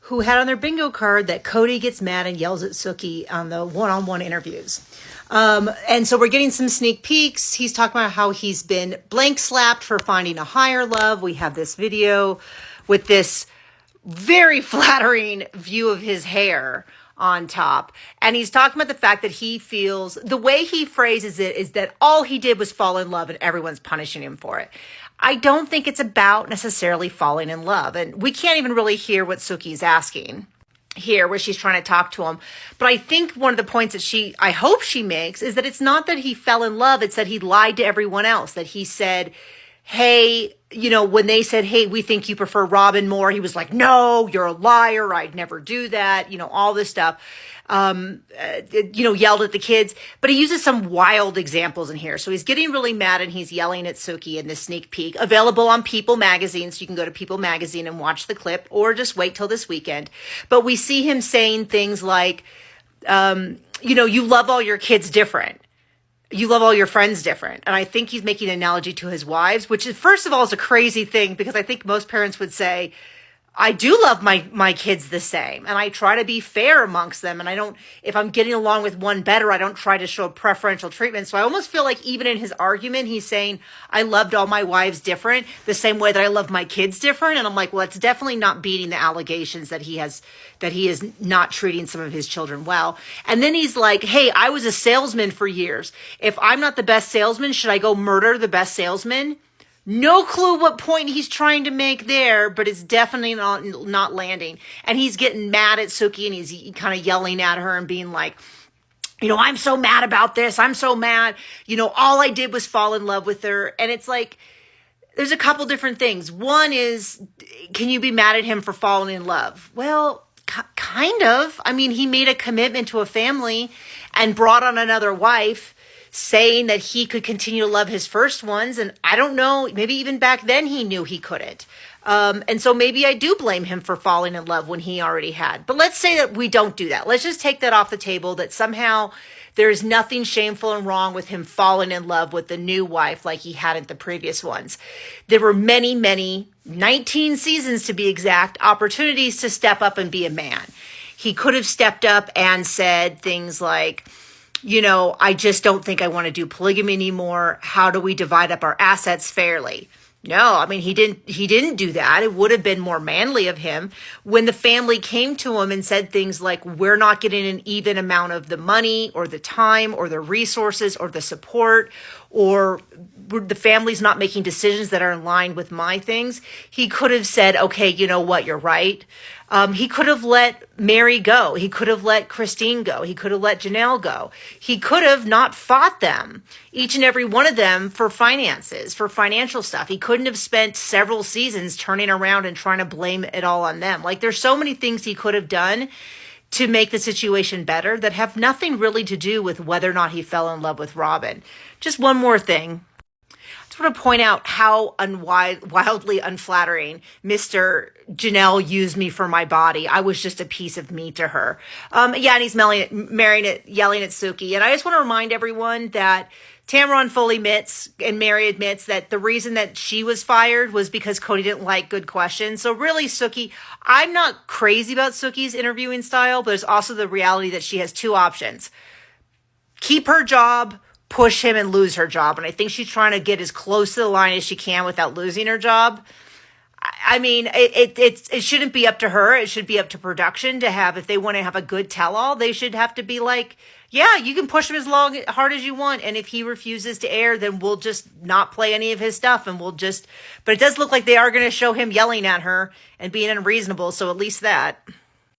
who had on their bingo card that Kody gets mad and yells at Suki on the one-on-one interviews. And so we're getting some sneak peeks. He's talking about how he's been blank slapped for finding a higher love. We have this video with this very flattering view of his hair on top. And he's talking about the fact that he feels, the way he phrases it is that all he did was fall in love and everyone's punishing him for it. I don't think it's about necessarily falling in love. And we can't even really hear what Suki's asking here, where she's trying to talk to him. But I think one of the points that I hope she makes is that it's not that he fell in love. It's that he lied to everyone else, that he said, hey, when they said, hey, we think you prefer Robin more, he was like, no, you're a liar. I'd never do that. All this stuff, yelled at the kids, but he uses some wild examples in here. So he's getting really mad and he's yelling at Suki in this sneak peek, available on People Magazine. So you can go to People Magazine and watch the clip, or just wait till this weekend. But we see him saying things like, you love all your kids different. You love all your friends different. And I think he's making an analogy to his wives, which is, first of all, is a crazy thing, because I think most parents would say, I do love my kids the same, and I try to be fair amongst them. And if I'm getting along with one better, I don't try to show preferential treatment. So I almost feel like even in his argument, he's saying, I loved all my wives different, the same way that I love my kids different. And I'm like, well, it's definitely not beating the allegations that he is not treating some of his children well. And then he's like, hey, I was a salesman for years. If I'm not the best salesman, should I go murder the best salesman? No clue what point he's trying to make there, but it's definitely not landing. And he's getting mad at Suki, and he's kind of yelling at her and being like, I'm so mad about this. I'm so mad. All I did was fall in love with her. And it's like, there's a couple different things. One is, can you be mad at him for falling in love? Well, kind of. I mean, he made a commitment to a family and brought on another wife, saying that he could continue to love his first ones. And I don't know, maybe even back then he knew he couldn't. And so maybe I do blame him for falling in love when he already had. But let's say that we don't do that. Let's just take that off the table, that somehow there is nothing shameful and wrong with him falling in love with the new wife like he hadn't the previous ones. There were many, 19 seasons to be exact, opportunities to step up and be a man. He could have stepped up and said things like, I just don't think I want to do polygamy anymore. How do we divide up our assets fairly? No, I mean, he didn't do that. It would have been more manly of him. When the family came to him and said things like, we're not getting an even amount of the money or the time or the resources or the support, or the family's not making decisions that are in line with my things, he could have said, okay, you know what, you're right. He could have let Mary go. He could have let Christine go. He could have let Janelle go. He could have not fought them, each and every one of them, for finances, for financial stuff. He couldn't have spent several seasons turning around and trying to blame it all on them. Like, there's so many things he could have done to make the situation better that have nothing really to do with whether or not he fell in love with Robin. Just one more thing. I just want to point out how wildly unflattering Mr. Janelle used me for my body. I was just a piece of meat to her. And he's yelling at Suki. And I just want to remind everyone that Tamron fully admits, and Mary admits, that the reason that she was fired was because Kody didn't like good questions. So really, Suki, I'm not crazy about Suki's interviewing style, but there's also the reality that she has two options. Keep her job, push him, and lose her job. And I think she's trying to get as close to the line as she can without losing her job. I mean, it shouldn't be up to her. It should be up to production to have, if they want to have a good tell-all, they should have to be like, yeah, you can push him as hard as you want. And if he refuses to air, then we'll just not play any of his stuff. And but it does look like they are going to show him yelling at her and being unreasonable. So at least that.